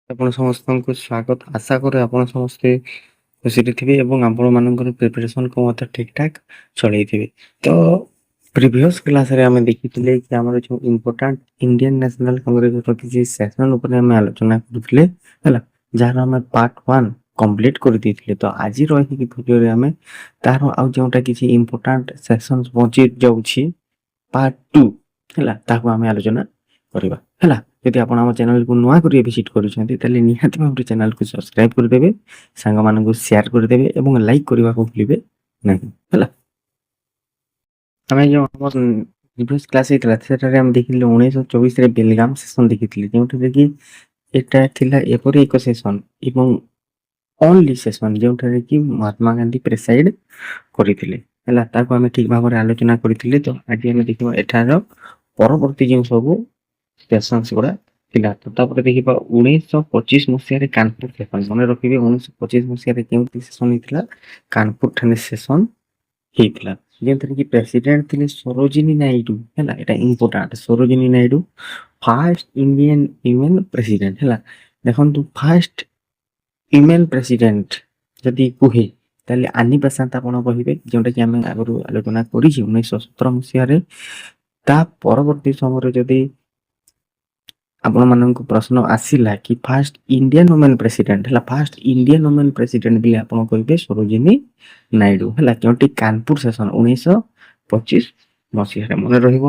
ଆପଣ ସମସ୍ତଙ୍କୁ ସ୍ୱାଗତ। ଆଶା କରେ ଆପଣ ସମସ୍ତେ ଖୁସିରେ ଥିବେ ଏବଂ ଆପଣମାନଙ୍କର ପ୍ରିପାରେସନକୁ ମଧ୍ୟ ଠିକ୍ ଠାକ୍ ଚଳେଇଥିବେ। ତ ପ୍ରିଭିୟସ୍ କ୍ଲାସରେ ଆମେ ଦେଖିଥିଲେ କି ଆମର ଯୋଉ ଇମ୍ପୋର୍ଟାଣ୍ଟ ଇଣ୍ଡିଆନ୍ ନ୍ୟାସନାଲ କଂଗ୍ରେସର କିଛି ସେସନ ଉପରେ ଆମେ ଆଲୋଚନା କରୁଥିଲେ ହେଲା, ଯାହାର ଆମେ ପାର୍ଟ 1 କମ୍ପ୍ଲିଟ୍ କରିଦେଇଥିଲେ। ତ ଆଜିର ଏହି ଭିଡ଼ିଓରେ ଆମେ ତାର ଆଉ ଯୋଉଟା କିଛି ଇମ୍ପୋର୍ଟାଣ୍ଟ ସେସନ୍ସ ବଞ୍ଚି ଯାଉଛି ପାର୍ଟ 2 ହେଲା, ତାହାକୁ ଆମେ ଆଲୋଚନା କରିବା ହେଲା। ଯଦି ଆପଣ ଆମ ଚ୍ୟାନେଲକୁ ନୂଆ କରି ଭିଜିଟ୍ କରୁଛନ୍ତି ତାହେଲେ ନିହାତି ଭାବରେ ଚ୍ୟାନେଲକୁ ସବସ୍କ୍ରାଇବ କରିଦେବେ, ସାଙ୍ଗମାନଙ୍କୁ ସେୟାର କରିଦେବେ ଏବଂ ଲାଇକ୍ କରିବାକୁ ଭୁଲିବେ ନାହିଁ ହେଲା। ଆମେ ଯୋଉ ଆମ ପ୍ରିଭିୟସ୍ କ୍ଲାସ୍ ହେଇଥିଲା ସେଠାରେ ଆମେ ଦେଖିଥିଲେ 1924ରେ ବେଲଗାମ ସେସନ ଦେଖିଥିଲେ, ଯେଉଁଠାରେ କି ଏଟା ଥିଲା ଏପରି ଏକ ସେସନ ଏବଂ ଓନ୍ଲି ସେସନ ଯେଉଁଠାରେ କି ମହାତ୍ମା ଗାନ୍ଧୀ ପ୍ରେସାଇଡ କରିଥିଲେ ହେଲା। ତାକୁ ଆମେ ଠିକ୍ ଭାବରେ ଆଲୋଚନା କରିଥିଲେ। ତ ଆଜି ଆମେ ଦେଖିବା ଏଠାର ପରବର୍ତ୍ତୀ ଯେଉଁ ସବୁ ସେସନ୍ସ ଗୁଡ଼ା ଥିଲା। ତ ତାପରେ ଦେଖିବା 1925 ମସିହାରେ କାନପୁର ସେସନ। ମନେ ରଖିବେ 1925 ମସିହାରେ କେଉଁଠି ସେସନ ହେଇଥିଲା? କାନପୁର ଠାରେ ସେସନ ହେଇଥିଲା, ଯେଉଁଥିରେ କି ପ୍ରେସିଡେଣ୍ଟ ଥିଲେ ସରୋଜିନୀ ନାଇଡୁ ହେଲା। ଏଟା important, Sarojini Naidu first Indian women president ହେଲା। ଦେଖନ୍ତୁ ଫାର୍ଷ୍ଟ ଫିମେଲ ପ୍ରେସିଡେଣ୍ଟ ଯଦି କୁହେ ତାହେଲେ ଆନି ବେସାନ୍ତ ଆପଣ କହିବେ, ଯେଉଁଟାକି ଆମେ ଆଗରୁ ଆଲୋଚନା କରିଛୁ 1917 ମସିହାରେ। ତା ପରବର୍ତ୍ତୀ ସମୟରେ ଯଦି ଆପଣମାନଙ୍କୁ ପ୍ରଶ୍ନ ଆସିଲା କି ଫାର୍ଷ୍ଟ ଇଣ୍ଡିଆନ୍ ଓମେନ୍ ପ୍ରେସିଡେଣ୍ଟ ହେଲା, ଫାର୍ଷ୍ଟ ଇଣ୍ଡିଆନ୍ ଓମେନ୍ ପ୍ରେସିଡେଣ୍ଟ ବୋଲି ଆପଣ କହିବେ ସରୋଜିନୀ ନାଇଡୁ ହେଲା, ଯେଉଁଠି କାନପୁର ସେସନ 1925 ମସିହାରେ ମନେ ରହିବ।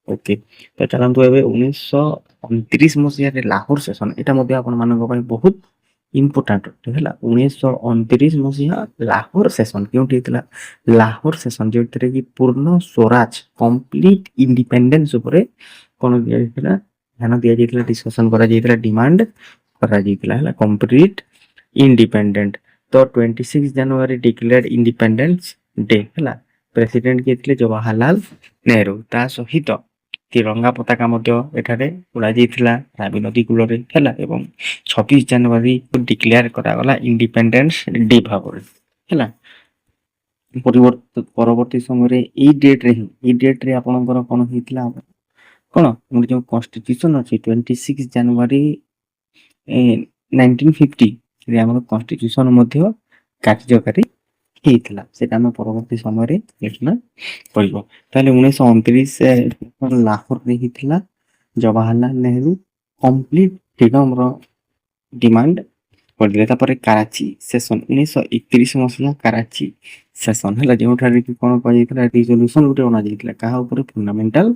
ଓକେ, ତ ଚାଲନ୍ତୁ ଏବେ 1929 ମସିହାରେ ଲାହୋର ସେସନ, ଏଟା ମଧ୍ୟ ଆପଣମାନଙ୍କ ପାଇଁ ବହୁତ ଇମ୍ପୋର୍ଟାଣ୍ଟ ହେଲା। 1929 ମସିହା ଲାହୋର ସେସନ କେଉଁଠି ହେଇଥିଲା? ଲାହୋର ସେସନ, ଯେଉଁଥିରେ କି ପୂର୍ଣ୍ଣ ସ୍ୱରାଜ କମ୍ପ୍ଲିଟ ଇଣ୍ଡିପେଣ୍ଡେନ୍ସ ଉପରେ କ'ଣ ଦିଆଯାଇଥିଲା? ଧ୍ୟାନ ଦିଆଯାଇଥିଲା, ଡିସ୍କସନ କରାଯାଇଥିଲା, ଡିମାଣ୍ଡ କରାଯାଇଥିଲା ହେଲା, କମ୍ପ୍ଲିଟ ଇଣ୍ଡିପେଣ୍ଡେଣ୍ଟ। ତ 26 ଜାନୁଆରୀ ଡିକ୍ଲେୟାର୍ଡ ଇଣ୍ଡିପେଣ୍ଡେନ୍ସ ଡେ ହେଲା। ପ୍ରେସିଡେଣ୍ଟ କିଏ ଥିଲେ? ଜବାହରଲାଲ ନେହେରୁ। ତା ସହିତ ତିରଙ୍ଗା ପତାକା ମଧ୍ୟ ଏଠାରେ ଉଡ଼ାଯାଇଥିଲା ରାବି ନଦୀ କୂଳରେ ହେଲା, ଏବଂ 26 ଜାନୁଆରୀକୁ ଡିକ୍ଲେୟାର କରାଗଲା ଇଣ୍ଡିପେଣ୍ଡେନ୍ସ ଡେ ଭାବରେ ହେଲା। ପରବର୍ତ୍ତୀ ସମୟରେ ଏଇ ଡେଟ୍ରେ ଆପଣଙ୍କର କ'ଣ ହେଇଥିଲା? କ'ଣ ଆମର ଯେଉଁ କନଷ୍ଟିଟ୍ୟୁସନ ଅଛି 26 ଜାନୁଆରୀ 1950ରେ ଆମର କନଷ୍ଟିଟ୍ୟୁସନ ମଧ୍ୟ କାର୍ଯ୍ୟକାରୀ ହେଇଥିଲା। ସେଟା ଆମେ ପରବର୍ତ୍ତୀ ସମୟରେ ଆଲୋଚନା କରିବ। ତାହେଲେ 1929 ଲାହୋରରେ ହେଇଥିଲା। ଜବାହରଲାଲ ନେହେରୁ କମ୍ପ୍ଲିଟ ଫ୍ରିଡମର ଡିମାଣ୍ଡ କରିଥିଲେ। ତାପରେ କରାଚି ସେସନ 1931 ମସିହା କରାଚି ସେସନ ହେଲା, ଯେଉଁଠାରେ କି କ'ଣ କୁହାଯାଇଥିଲା? ରିଜଲ୍ୟୁସନ ଗୋଟେ ଅଣାଯାଇଥିଲା କାହା ଉପରେ? ଫଣ୍ଡାମେଣ୍ଟାଲ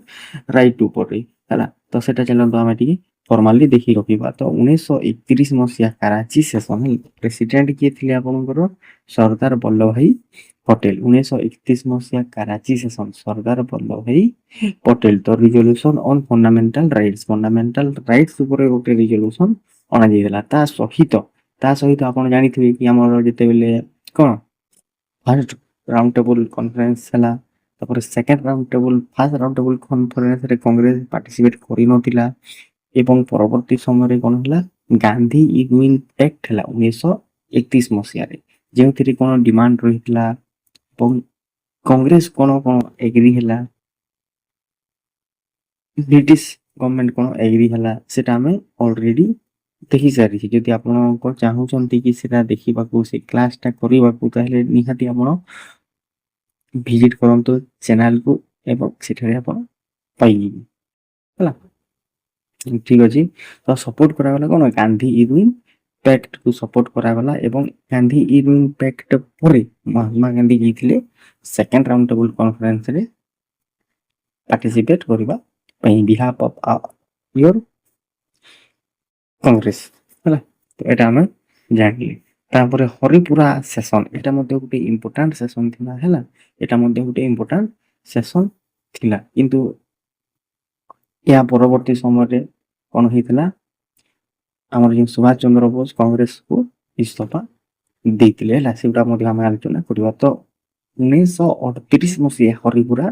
ରାଇଟ୍ ଉପରେ ହେଲା। ତ ସେଟା ଚାଲନ୍ତୁ ଆମେ ଟିକେ ଫର୍ମାଲି ଦେଖି ରଖିବା। ତ 1931 ମସିହା କରାଚି ସେସନ, ପ୍ରେସିଡେଣ୍ଟ କିଏ ଥିଲେ ଆପଣଙ୍କର? ସର୍ଦ୍ଦାର ବଲ୍ଲଭଭାଇ ପଟେଲ। 1931 ମସିହା କରାଚି ସେସନ, ସର୍ଦ୍ଦାର ବଲ୍ଲଭଭାଇ ପଟେଲ। ତ ରିଜଲ୍ୟୁସନ ଅନ୍ ଫଣ୍ଡାମେଣ୍ଟାଲ ରାଇଟ୍ସ ଉପରେ ଗୋଟେ ରିଜଲ୍ୟୁସନ ଅଣାଯାଇଥିଲା। ତା ସହିତ ଆପଣ ଜାଣିଥିବେ କି ଆମର ଯେତେବେଳେ କ'ଣ ଫାର୍ଷ୍ଟ ରାଉଣ୍ଡ ଟେବୁଲ କନଫରେନ୍ସ ହେଲା, ତାପରେ second round table, first round table କନଫରେନ୍ସରେ କଂଗ୍ରେସ ପାର୍ଟିସିପେଟ କରିନଥିଲା ଏବଂ ପରବର୍ତ୍ତୀ ସମୟରେ କ'ଣ ହେଲା? ଗାନ୍ଧୀ ଇରୱିନ ଆକ୍ଟ ହେଲା 1931 ମସିହାରେ, ଯେଉଁଥିରେ କ'ଣ ଡିମାଣ୍ଡ ରହିଥିଲା ଏବଂ କଂଗ୍ରେସ କ'ଣ ଏଗ୍ରି ହେଲା, ବ୍ରିଟିଶ ଗଭର୍ଣ୍ଣମେଣ୍ଟ କ'ଣ ଏଗ୍ରି ହେଲା, ସେଟା ଆମେ ଅଲରେଡି ଦେଖି ସାରିଛି। ଯଦି ଆପଣଙ୍କ ଚାହୁଁଛନ୍ତି କି ସେଟା ଦେଖିବାକୁ, ସେ କ୍ଲାସଟା କରିବାକୁ, ତାହେଲେ ନିହାତି ଆପଣ ଭିଜିଟ୍ କରନ୍ତୁ ଚ୍ୟାନେଲକୁ ଏବଂ ସେଠାରେ ଆପଣ ପାଇଯିବେ ହେଲା। ଠିକ ଅଛି, ତ ସପୋର୍ଟ କରାଗଲା କ'ଣ? ଗାନ୍ଧୀ ଇରୱିନ ପ୍ୟାକ୍ଟକୁ ସପୋର୍ଟ କରାଗଲା ଏବଂ ଗାନ୍ଧୀ ଇରୱିନ ପ୍ୟାକ୍ଟ ପରେ ମହାତ୍ମା ଗାନ୍ଧୀ ଯାଇଥିଲେ ସେକେଣ୍ଡ ରାଉଣ୍ଡ ଟେବୁଲ କନଫରେନ୍ସରେ ପାର୍ଟିସିପେଟ କରିବା ପାଇଁ ବିହାଫ ଅଫ ୟୋର କଂଗ୍ରେସ ହେଲା। ତ ଏଟା ଆମେ ଜାଣିଲେ। ତାପରେ ହରିପୁରା ସେସନ, ଏଟା ମଧ୍ୟ ଗୋଟେ ଇମ୍ପୋର୍ଟାଣ୍ଟ ସେସନ ଥିଲା ହେଲା। ଏଟା ମଧ୍ୟ ଗୋଟେ ଇମ୍ପୋର୍ଟାଣ୍ଟ ସେସନ ଥିଲା, କିନ୍ତୁ ଏହା ପରବର୍ତ୍ତୀ ସମୟରେ କ'ଣ ହେଇଥିଲା? ଆମର ଯେଉଁ ସୁଭାଷ ଚନ୍ଦ୍ର ବୋଷ କଂଗ୍ରେସକୁ ଇସ୍ତଫା ଦେଇଥିଲେ ହେଲା, ସେଗୁଡ଼ା ମଧ୍ୟ ଆମେ ଆଲୋଚନା କରିବା। ତ 1938 ମସିହା ହରିପୁରା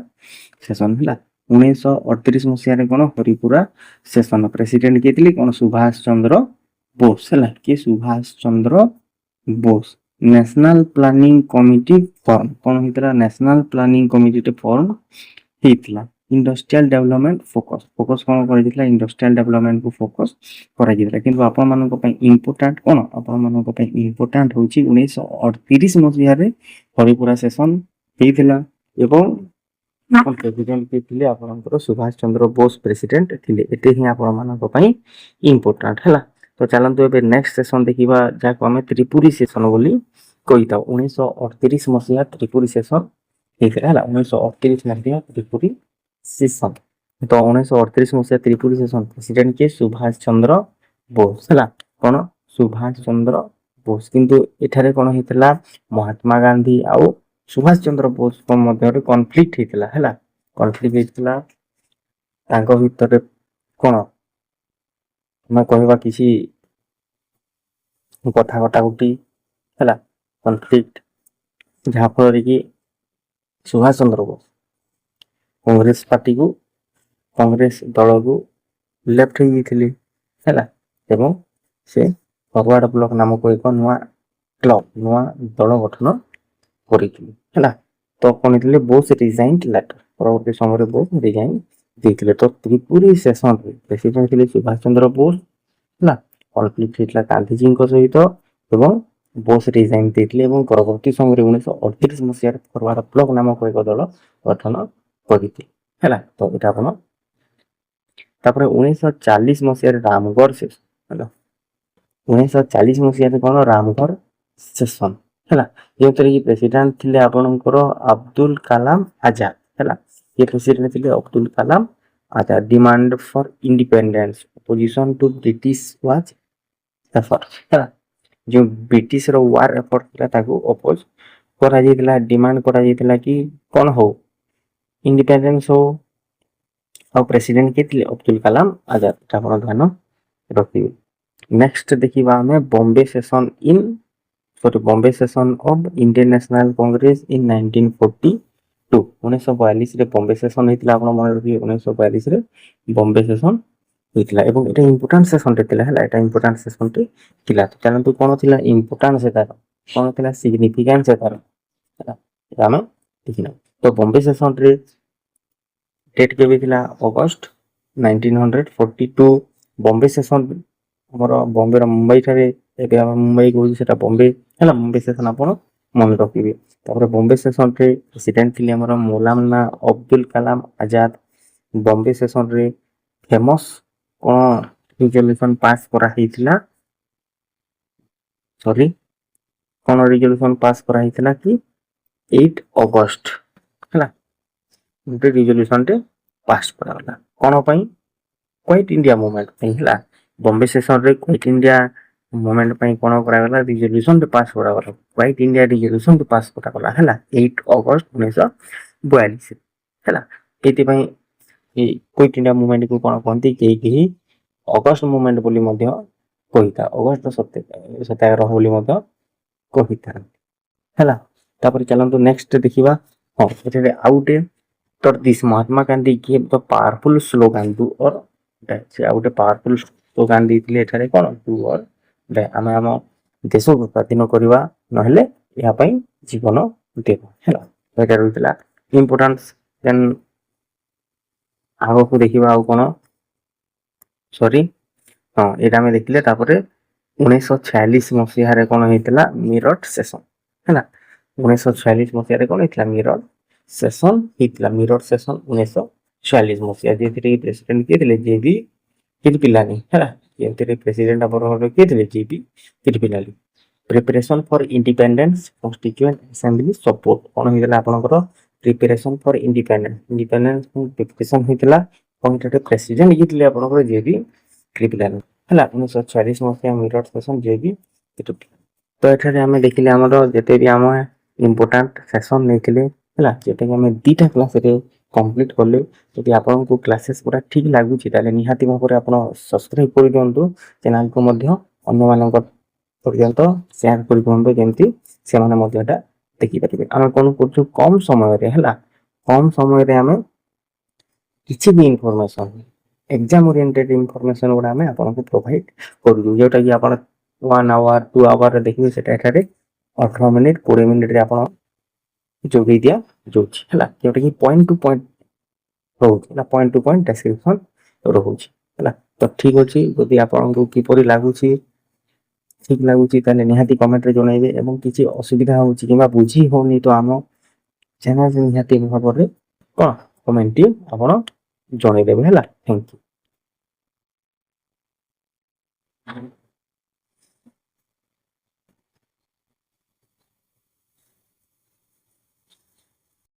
ସେସନ ହେଲା। 1938 ମସିହାରେ କ'ଣ ହରିପୁରା ସେସନ, ପ୍ରେସିଡେଣ୍ଟ କିଏ ଥିଲେ? କ'ଣ? ସୁଭାଷ ଚନ୍ଦ୍ର ବୋଷ ହେଲା। କିଏ? Subhash Chandra Bose. National planning committee form କ'ଣ ହେଇଥିଲା? ନ୍ୟାସନାଲ ପ୍ଲାନିଂ କମିଟିଟେ ଫର୍ମ ହେଇଥିଲା ଇଣ୍ଡଷ୍ଟ୍ରିଆଲ ଡେଭଲପମେଣ୍ଟ ଫୋକସ୍ କ'ଣ କରାଯାଇଥିଲା? ଇଣ୍ଡଷ୍ଟ୍ରିଆଲ ଡେଭଲପମେଣ୍ଟକୁ ଫୋକସ୍ କରାଯାଇଥିଲା। କିନ୍ତୁ ଆପଣମାନଙ୍କ ପାଇଁ ଇମ୍ପୋର୍ଟାଣ୍ଟ କ'ଣ? ଆପଣମାନଙ୍କ ପାଇଁ ଇମ୍ପୋର୍ଟାଣ୍ଟ ହେଉଛି 1938 ମସିହାରେ ହରିପୁରା ସେସନ୍ ହେଇଥିଲା ଏବଂ ପ୍ରେସିଡେଣ୍ଟ କିଏ ଥିଲେ? ଆପଣଙ୍କର ସୁଭାଷ ଚନ୍ଦ୍ର ବୋଷ ପ୍ରେସିଡେଣ୍ଟ ଥିଲେ। ଏତେ ହିଁ ଆପଣମାନଙ୍କ ପାଇଁ ଇମ୍ପୋର୍ଟାଣ୍ଟ ହେଲା। ତ ଚାଲନ୍ତୁ ଏବେ ନେକ୍ସଟ ସେସନ୍ ଦେଖିବା, ଯାହାକୁ ଆମେ ତ୍ରିପୁରୀ ସେସନ୍ ବୋଲି କହିଥାଉ। 1938 ମସିହା ତ୍ରିପୁରୀ ସେସନ୍ ହେଇଥିଲା ହେଲା। 1938 ମସିହା ତ୍ରିପୁରୀ ସେସନ୍। ତ 1938 ମସିହା ତ୍ରିପୁରୀ ସେସନ୍ ପ୍ରେସିଡେଣ୍ଟ କିଏ? ସୁଭାଷ ଚନ୍ଦ୍ର ବୋଷ ହେଲା। କ'ଣ? ସୁଭାଷ ଚନ୍ଦ୍ର ବୋଷ। କିନ୍ତୁ ଏଠାରେ କ'ଣ ହେଇଥିଲା? ମହାତ୍ମା ଗାନ୍ଧୀ ଆଉ ସୁଭାଷ ଚନ୍ଦ୍ର ବୋଷଙ୍କ ମଧ୍ୟରେ କନଫ୍ଲିକ୍ଟ ହେଇଥିଲା ହେଲା। କନଫ୍ଲିକ୍ଟ ହେଇଥିଲା ତାଙ୍କ ଭିତରେ। କ'ଣ ଆମେ କହିବା? କିଛି କଥା କଟାକଟି ହେଲା, କନଫ୍ଲିକ୍ଟ, ଯାହାଫଳରେ କି ସୁଭାଷ ଚନ୍ଦ୍ର ବୋଷ କଂଗ୍ରେସ ଦଳକୁ ଲେଫ୍ଟ ହେଇଯାଇଥିଲେ ହେଲା। ଏବଂ ସେ ଫରୱାର୍ଡ ବ୍ଲକ ନାମକ ଏକ ନୂଆ ଦଳ ଗଠନ କରିଥିଲେ ହେଲା। ତ କ'ଣ ହେଇଥିଲେ? ବୋଷ ରିଜାଇନ୍ ଲେଟର, ପରବର୍ତ୍ତୀ ସମୟରେ ବୋଷ ରିଜାଇନ୍ ଦେଇଥିଲେ। ତ ତ୍ରିପୁରୀ ସେସନରେ ପ୍ରେସିଡେଣ୍ଟ ଥିଲେ ସୁଭାଷ ଚନ୍ଦ୍ର ବୋଷ ହେଲା। କନଫ୍ଲିକ୍ଟ ହେଇଥିଲା ଗାନ୍ଧିଜୀଙ୍କ ସହିତ ଏବଂ ବୋଷ ରିଜାଇନ୍ ଦେଇଥିଲେ ଏବଂ ପରବର୍ତ୍ତୀ ସମୟରେ 1938 ମସିହାରେ ଫରୱାର୍ଡ ବ୍ଲକ ନାମକ ଏକ ଦଳ ଗଠନ କରିଥିଲେ ହେଲା। ତ ଏଇଟା ଆପଣ ତାପରେ 1940 ମସିହାରେ ରାମଗଡ଼ ସେସନ୍ ହେଲା। 1940 ମସିହାରେ କ'ଣ? ରାମଗଡ଼ ସେସନ୍ ହେଲା। ଯେଉଁଥିରେ କି ପ୍ରେସିଡେଣ୍ଟ ଥିଲେ ଆପଣଙ୍କର ଅବଦୁଲ କାଲାମ ଆଜାଦ ହେଲା। ଇଏ ପ୍ରେସିଡେଣ୍ଟ ଥିଲେ Abdul Kalam Azad. Demand for independence, opposition to British was effort ହେଲା। ଯେଉଁ ବ୍ରିଟିଶର ୱାର ଏଫର୍ଟ ଥିଲା ତାକୁ ଅପୋଜ କରାଯାଇଥିଲା। ଡିମାଣ୍ଡ କରାଯାଇଥିଲା କି କ'ଣ ହଉ? ଇଣ୍ଡିପେଣ୍ଡେନ୍ସ ହଉ। ଆଉ ପ୍ରେସିଡେଣ୍ଟ କିଏ ଥିଲେ? ଅବଦୁଲ କାଲାମ ଆଜାଦ। ଏଟା ଆପଣ ଧ୍ୟାନ ରଖିବେ। ନେକ୍ସଟ ଦେଖିବା ଆମେ Bombay session of Indian national Congress in 1942। 1942ରେ ବମ୍ବେ ସେସନ୍ ହେଇଥିଲା। ଆପଣ ମନେ ରଖିବେ 1942ରେ ବମ୍ବେ ସେସନ୍ ହେଇଥିଲା ଏବଂ ଏଟା ଇମ୍ପୋର୍ଟାଣ୍ଟ ସେସନଟେ ଥିଲା ହେଲା। ଏଟା ଇମ୍ପୋର୍ଟାଣ୍ଟ ସେସନଟେ ଥିଲା। ତ ଚାଲନ୍ତୁ କ'ଣ ଥିଲା ଇମ୍ପୋର୍ଟାଣ୍ଟ ତାର, କ'ଣ ଥିଲା ସିଗ୍ନିଫିକାନ୍ସ ତାର ହେଲା, ଏଟା ଆମେ ଦେଖିବା। ତ ବମ୍ବେ ସେସନରେ ଡେଟ୍ କେବେ ଥିଲା? ଅଗଷ୍ଟ 1942। ବମ୍ବେ ସେସନ୍ ଆମର ବମ୍ବେର ମୁମ୍ବାଇ ଠାରେ, ଏବେ ଆମେ ମୁମ୍ବାଇ କହୁଛୁ ସେଟା ବମ୍ବେ ହେଲା। ମୁମ୍ବାଇ ସେସନ୍ ଆପଣ ମନେ ରଖିବେ। ତାପରେ ବମ୍ବେ ସେସନରେ ପ୍ରେସିଡେଣ୍ଟ ଥିଲେ ଆମର ମୌଲାନା ଅବଦୁଲ କାଲାମ ଆଜାଦ। ବମ୍ବେ ସେସନରେ ଫେମସ୍ କ'ଣ ରିଜଲ୍ୟୁସନ୍ ପାସ୍ କରାହେଇଥିଲା? କ'ଣ ରିଜଲ୍ୟୁସନ୍ ପାସ୍ କରାହେଇଥିଲା କି 8 ଅଗଷ୍ଟ ହେଲା। ଗୋଟେ ରିଜଲ୍ୟୁସନଟେ ପାସ୍ କରାଗଲା। କ'ଣ ପାଇଁ? କ୍ୱାଇଟ୍ ଇଣ୍ଡିଆ ମୁଭମେଣ୍ଟ ପାଇଁ ହେଲା। ବମ୍ବେ ସେସନରେ କ୍ୱାଇଟ୍ ଇଣ୍ଡିଆ ମୁଭମେଣ୍ଟ ପାଇଁ କ'ଣ କରାଗଲା? ରିଜଲ୍ୟୁସନଟେ ପାସ୍ କରାଗଲା। କ୍ୱାଇଟ୍ ଇଣ୍ଡିଆ ରିଜଲ୍ୟୁସନଟେ ପାସ୍ କରାଗଲା ହେଲା 8 ଅଗଷ୍ଟ 1942 ହେଲା। ଏଇଥିପାଇଁ ଏଇ କ୍ୱିଟ୍ ଇଣ୍ଡିଆ ମୁଭମେଣ୍ଟକୁ କ'ଣ କହନ୍ତି? କେହି ଅଗଷ୍ଟ ମୁଭମେଣ୍ଟ ବୋଲି ମଧ୍ୟ କହିଥାଏ। ଅଗଷ୍ଟ ସତ୍ୟାଗ୍ରହ ବୋଲି ମଧ୍ୟ କହିଥାନ୍ତି ହେଲା। ତାପରେ ଚାଲନ୍ତୁ ନେକ୍ସଟ ଦେଖିବା। ହଁ, ଏଠାରେ ଆଉ ଗୋଟେ ତ this Mahatma Gandhi gave the powerful slogan do or die. ସେ ଆଉ ଗୋଟେ ପାୱାରଫୁଲ ସ୍ଲୋଗାନ ଦେଇଥିଲେ ଏଠାରେ କ'ଣ? Do or die. ଆମେ ଆମ ଦେଶକୁ ସ୍ୱାଧୀନ କରିବା, ନହେଲେ ଏହା ପାଇଁ ଜୀବନ ଦେବା ହେଲା। ଏଇଟା ରହିଥିଲା ଇମ୍ପୋର୍ଟାନ୍ସ। ଦେନ୍ ଆଗକୁ ଦେଖିବା ଆଉ କ'ଣ? ହଁ, ଏଇଟା ଆମେ ଦେଖିଲେ। ତାପରେ 1946 ମସିହାରେ କ'ଣ ହେଇଥିଲା? ମିରଟ ସେସନ୍ ହେଲା। 1946 ମସିହାରେ କ'ଣ ହେଇଥିଲା? ମିରଟ ସେସନ୍ ହେଇଥିଲା। ମିରଟ ସେସନ୍ 1946 ମସିହା, ଯେଉଁଥିରେ କି ପ୍ରେସିଡେଣ୍ଟ କିଏ ଥିଲେ? JB କିରପିଲାନି ହେଲା। ଯେଉଁଥିରେ ପ୍ରେସିଡେଣ୍ଟ ଆପଣଙ୍କର କିଏ ଥିଲେ? JB କିରପିଲାନି। ପ୍ରିପାରେସନ୍ ଫର ଇଣ୍ଡିପେଣ୍ଡେନ୍ସ କନଷ୍ଟିଚ୍ୟୁଏଣ୍ଟ ଆସେମ୍ବଲି ସପୋର୍ଟ କ'ଣ ହେଇଥିଲା ଆପଣଙ୍କର? ପ୍ରିପାରେସନ୍ ଫର ଇଣ୍ଡିପେଣ୍ଡେନ୍ସ ପ୍ରିପାରେସନ୍ ହେଇଥିଲା। ଏବଂ ଏଠାରେ ପ୍ରେସିଡେଣ୍ଟ କିଏ ଥିଲେ ଆପଣଙ୍କର? JB କିରପିଲାନି ହେଲା। 1946 ମସିହା ମିରଟ ସେସନ୍ JB କିରପିଲାନି। ତ ଏଠାରେ ଆମେ ଦେଖିଲେ ଆମର ଯେତେ ବି ଆମେ ଇମ୍ପୋର୍ଟାଣ୍ଟ ସେସନ୍ ନେଇଥିଲେ ହେଲା, ଯେଟାକି ଆମେ 2ଟା କ୍ଲାସରେ କମ୍ପ୍ଲିଟ୍ କଲେ। ଯଦି ଆପଣଙ୍କୁ କ୍ଲାସେସ୍ ପୁରା ଠିକ୍ ଲାଗୁଛି ତାହେଲେ ନିହାତି ଭାବରେ ଆପଣ ସବସ୍କ୍ରାଇବ୍ କରିଦିଅନ୍ତୁ। ଚ୍ୟାନେଲକୁ ମଧ୍ୟ ଅନ୍ୟମାନଙ୍କ ପର୍ଯ୍ୟନ୍ତ ସେୟାର କରିଦିଅନ୍ତୁ, ଯେମିତି ସେମାନେ ମଧ୍ୟ ଏଟା ଦେଖିପାରିବେ। ଆମେ କ'ଣ କରୁଛୁ? କମ୍ ସମୟରେ ହେଲା, କମ୍ ସମୟରେ ଆମେ କିଛି ବି ଇନଫର୍ମେସନ୍, ଏକ୍ଜାମ୍ ଓରିଏଣ୍ଟେଡ୍ ଇନଫର୍ମେସନ୍ ଗୁଡ଼ା ଆମେ ଆପଣଙ୍କୁ ପ୍ରୋଭାଇଡ୍ କରୁଛୁ। ଯେଉଁଟାକି ଆପଣ 1 ଆୱାର 2 ଆୱାରରେ ଦେଖିବେ, ସେଟା ଏଠାରେ 18 ମିନିଟ୍ 20 ମିନିଟ୍ରେ ଆପଣ ଯୋଗାଇ ଦିଆଯାଉଛି ହେଲା। ଯେଉଁଟାକି ପଏଣ୍ଟ ଟୁ ପଏଣ୍ଟ ରହୁଛି ହେଲା, ପଏଣ୍ଟ ଟୁ ପଏଣ୍ଟ ଡେସ୍କ୍ରିପସନ୍ ରହୁଛି ହେଲା। ତ ଠିକ୍ ଅଛି, ଯଦି ଆପଣଙ୍କୁ କିପରି ଲାଗୁଛି, ଠିକ୍ ଲାଗୁଛି ତାହେଲେ ନିହାତି କମେଣ୍ଟରେ ଜଣାଇବେ, ଏବଂ କିଛି ଅସୁବିଧା ହେଉଛି କିମ୍ବା ବୁଝି ହେଉନି ତ ଆମ ଚ୍ୟାନେଲ ନିହାତି ଭାବରେ କ'ଣ କମେଣ୍ଟଟି ଆପଣ ଜଣାଇଦେବେ ହେଲା। Thank you.